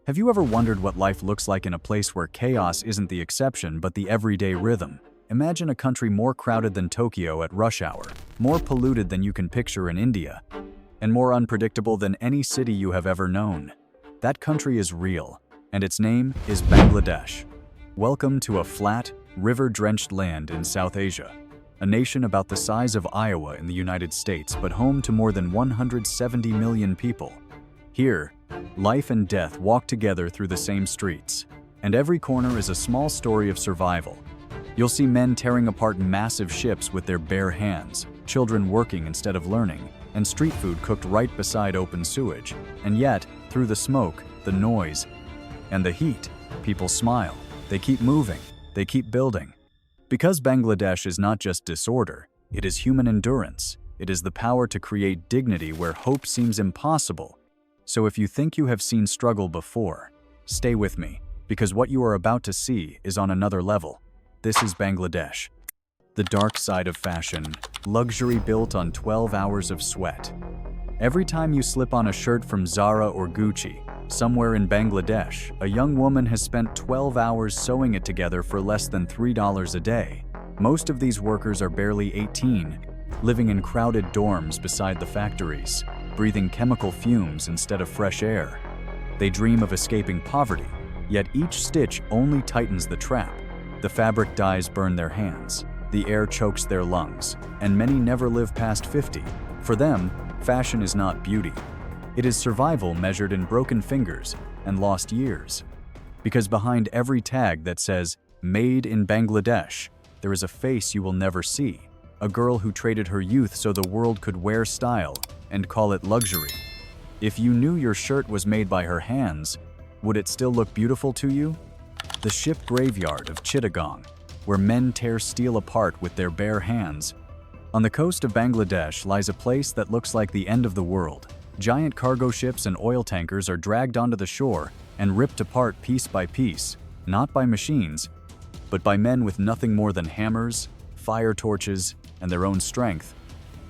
Have you ever wondered what life looks like in a place where chaos isn't the exception but the everyday rhythm? Imagine a country more crowded than Tokyo at rush hour, more polluted than you can picture in India, and more unpredictable than any city you have ever known. That country is real, and its name is Bangladesh. Welcome to a flat, river-drenched land in South Asia, a nation about the size of Iowa in the United States but home to more than 170 million people. Here, life and death walk together through the same streets, and every corner is a small story of survival. You'll see men tearing apart massive ships with their bare hands, children working instead of learning, and street food cooked right beside open sewage. And yet, through the smoke, the noise, and the heat, people smile. They keep moving. They keep building. Because Bangladesh is not just disorder, it is human endurance. It is the power to create dignity where hope seems impossible. So if you think you have seen struggle before, stay with me, because what you are about to see is on another level. This is Bangladesh. The dark side of fashion, luxury built on 12 hours of sweat. Every time you slip on a shirt from Zara or Gucci, somewhere in Bangladesh, a young woman has spent 12 hours sewing it together for less than $3 a day. Most of these workers are barely 18, living in crowded dorms beside the factories, breathing chemical fumes instead of fresh air. They dream of escaping poverty, yet each stitch only tightens the trap. The fabric dyes burn their hands, the air chokes their lungs, and many never live past 50. For them, fashion is not beauty. It is survival measured in broken fingers and lost years. Because behind every tag that says, "Made in Bangladesh," there is a face you will never see. A girl who traded her youth so the world could wear style and call it luxury. If you knew your shirt was made by her hands, would it still look beautiful to you? The ship graveyard of Chittagong, where men tear steel apart with their bare hands. On the coast of Bangladesh lies a place that looks like the end of the world. Giant cargo ships and oil tankers are dragged onto the shore and ripped apart piece by piece, not by machines, but by men with nothing more than hammers, fire torches, and their own strength.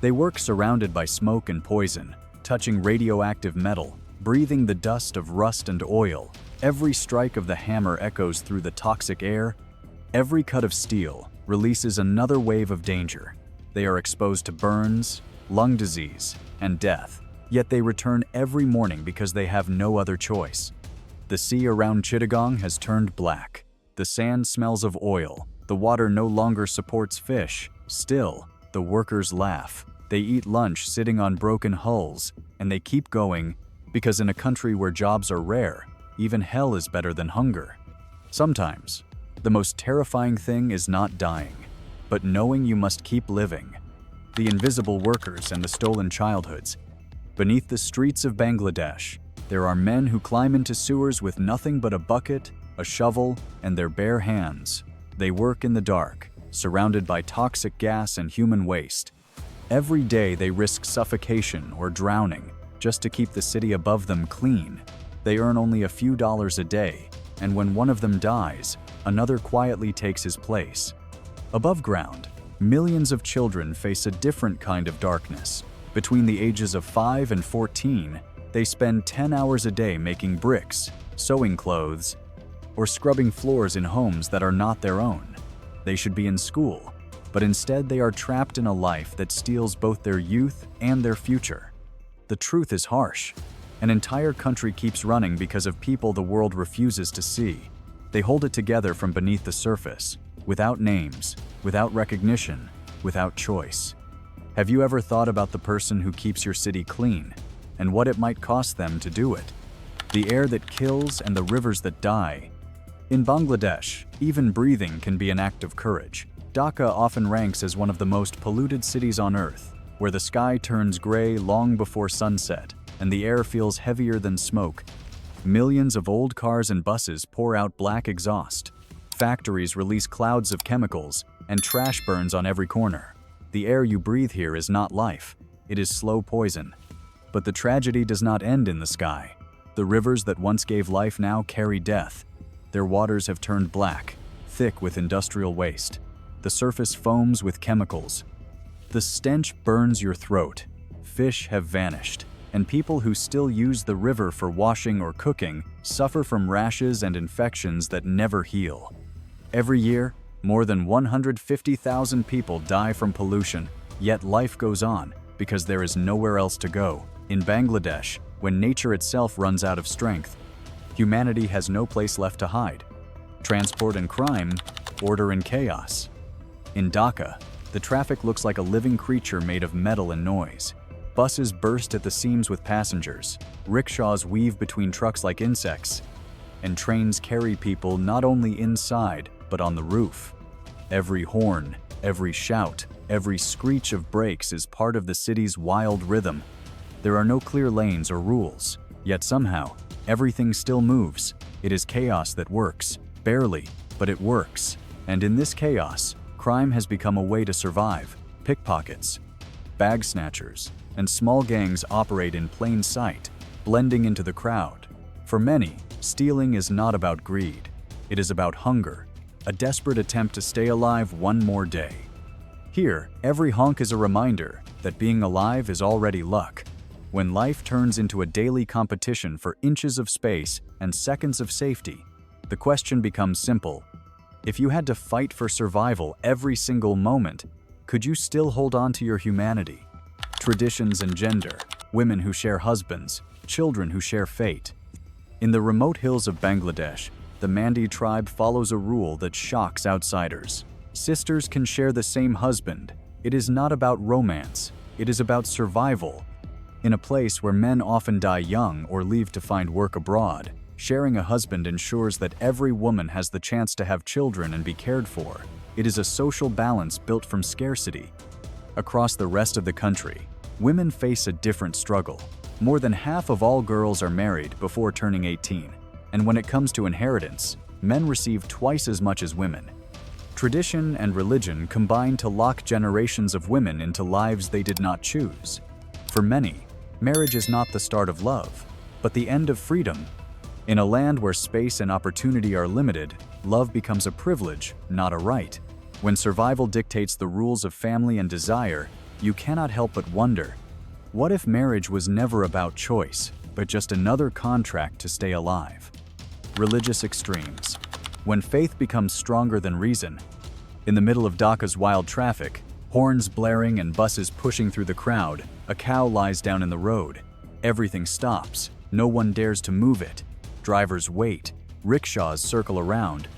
They work surrounded by smoke and poison, touching radioactive metal, breathing the dust of rust and oil. Every strike of the hammer echoes through the toxic air. Every cut of steel releases another wave of danger. They are exposed to burns, lung disease, and death. Yet they return every morning because they have no other choice. The sea around Chittagong has turned black. The sand smells of oil. The water no longer supports fish. Still, the workers laugh. They eat lunch sitting on broken hulls, and they keep going because in a country where jobs are rare, even hell is better than hunger. Sometimes, the most terrifying thing is not dying, but knowing you must keep living. The invisible workers and the stolen childhoods. Beneath the streets of Bangladesh, there are men who climb into sewers with nothing but a bucket, a shovel, and their bare hands. They work in the dark, surrounded by toxic gas and human waste. Every day they risk suffocation or drowning just to keep the city above them clean. They earn only a few dollars a day, and when one of them dies, another quietly takes his place. Above ground, millions of children face a different kind of darkness. Between the ages of 5 and 14, they spend 10 hours a day making bricks, sewing clothes, or scrubbing floors in homes that are not their own. They should be in school, but instead they are trapped in a life that steals both their youth and their future. The truth is harsh. An entire country keeps running because of people the world refuses to see. They hold it together from beneath the surface, without names, without recognition, without choice. Have you ever thought about the person who keeps your city clean, and what it might cost them to do it? The air that kills and the rivers that die. In Bangladesh, even breathing can be an act of courage. Dhaka often ranks as one of the most polluted cities on Earth, where the sky turns gray long before sunset, and the air feels heavier than smoke. Millions of old cars and buses pour out black exhaust. Factories release clouds of chemicals, and trash burns on every corner. The air you breathe here is not life, it is slow poison. But the tragedy does not end in the sky. The rivers that once gave life now carry death. Their waters have turned black, thick with industrial waste. The surface foams with chemicals. The stench burns your throat. Fish have vanished, and people who still use the river for washing or cooking suffer from rashes and infections that never heal. Every year, more than 150,000 people die from pollution, yet life goes on because there is nowhere else to go. In Bangladesh, when nature itself runs out of strength, humanity has no place left to hide. Transport and crime, order and chaos. In Dhaka, the traffic looks like a living creature made of metal and noise. Buses burst at the seams with passengers, rickshaws weave between trucks like insects, and trains carry people not only inside but on the roof. Every horn, every shout, every screech of brakes is part of the city's wild rhythm. There are no clear lanes or rules, yet somehow, everything still moves. It is chaos that works. Barely, but it works. And in this chaos, crime has become a way to survive. Pickpockets, bag snatchers, and small gangs operate in plain sight, blending into the crowd. For many, stealing is not about greed. It is about hunger, a desperate attempt to stay alive one more day. Here, every honk is a reminder that being alive is already luck. When life turns into a daily competition for inches of space and seconds of safety, the question becomes simple. If you had to fight for survival every single moment, could you still hold on to your humanity? Traditions and gender, women who share husbands, children who share fate. In the remote hills of Bangladesh, the Mandi tribe follows a rule that shocks outsiders. Sisters can share the same husband. It is not about romance, it is about survival. In a place where men often die young or leave to find work abroad, sharing a husband ensures that every woman has the chance to have children and be cared for. It is a social balance built from scarcity. Across the rest of the country, women face a different struggle. More than half of all girls are married before turning 18, and when it comes to inheritance, men receive twice as much as women. Tradition and religion combine to lock generations of women into lives they did not choose. For many, marriage is not the start of love, but the end of freedom. In a land where space and opportunity are limited, love becomes a privilege, not a right. When survival dictates the rules of family and desire, you cannot help but wonder, what if marriage was never about choice, but just another contract to stay alive? Religious extremes. When faith becomes stronger than reason. In the middle of Dhaka's wild traffic, horns blaring and buses pushing through the crowd, a cow lies down in the road. Everything stops. No one dares to move it. Drivers wait, rickshaws circle around,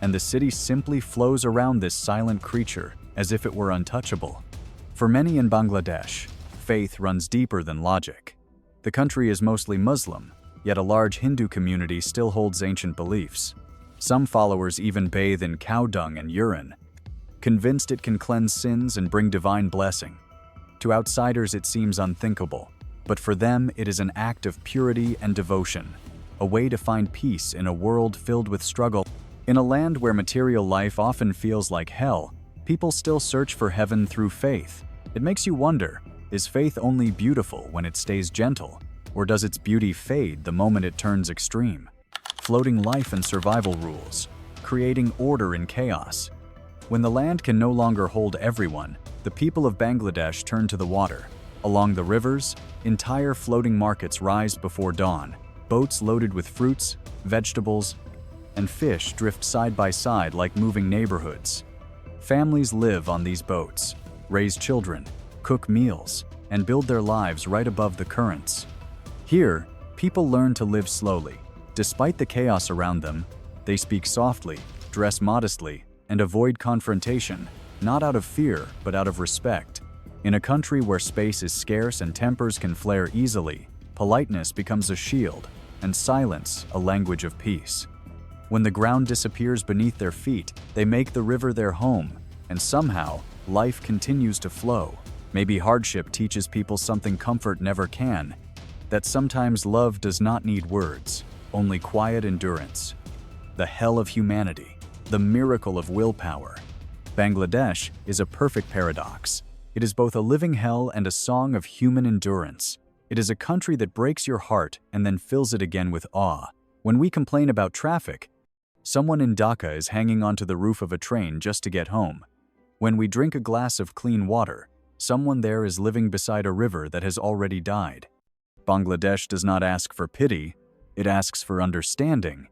and the city simply flows around this silent creature as if it were untouchable. For many in Bangladesh, faith runs deeper than logic. The country is mostly Muslim, yet a large Hindu community still holds ancient beliefs. Some followers even bathe in cow dung and urine, convinced it can cleanse sins and bring divine blessing. To outsiders it seems unthinkable, but for them it is an act of purity and devotion, a way to find peace in a world filled with struggle. In a land where material life often feels like hell, people still search for heaven through faith. It makes you wonder, is faith only beautiful when it stays gentle, or does its beauty fade the moment it turns extreme? Floating life and survival rules, creating order in chaos. When the land can no longer hold everyone, the people of Bangladesh turn to the water. Along the rivers, entire floating markets rise before dawn. Boats loaded with fruits, vegetables, and fish drift side by side like moving neighborhoods. Families live on these boats, raise children, cook meals, and build their lives right above the currents. Here, people learn to live slowly. Despite the chaos around them, they speak softly, dress modestly, and avoid confrontation, not out of fear, but out of respect. In a country where space is scarce and tempers can flare easily, politeness becomes a shield, and silence a language of peace. When the ground disappears beneath their feet, they make the river their home, and somehow, life continues to flow. Maybe hardship teaches people something comfort never can, that sometimes love does not need words, only quiet endurance. The hell of humanity, the miracle of willpower. Bangladesh is a perfect paradox. It is both a living hell and a song of human endurance. It is a country that breaks your heart and then fills it again with awe. When we complain about traffic, someone in Dhaka is hanging onto the roof of a train just to get home. When we drink a glass of clean water, someone there is living beside a river that has already died. Bangladesh does not ask for pity, it asks for understanding.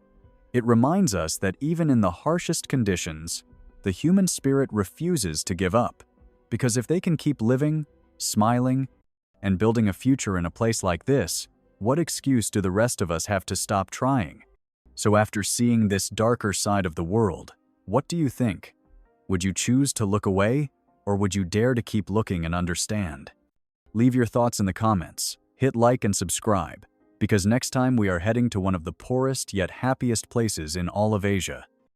It reminds us that even in the harshest conditions, the human spirit refuses to give up. Because if they can keep living, smiling, and building a future in a place like this, what excuse do the rest of us have to stop trying? So after seeing this darker side of the world, what do you think? Would you choose to look away, or would you dare to keep looking and understand? Leave your thoughts in the comments, hit like and subscribe, because next time we are heading to one of the poorest yet happiest places in all of Asia.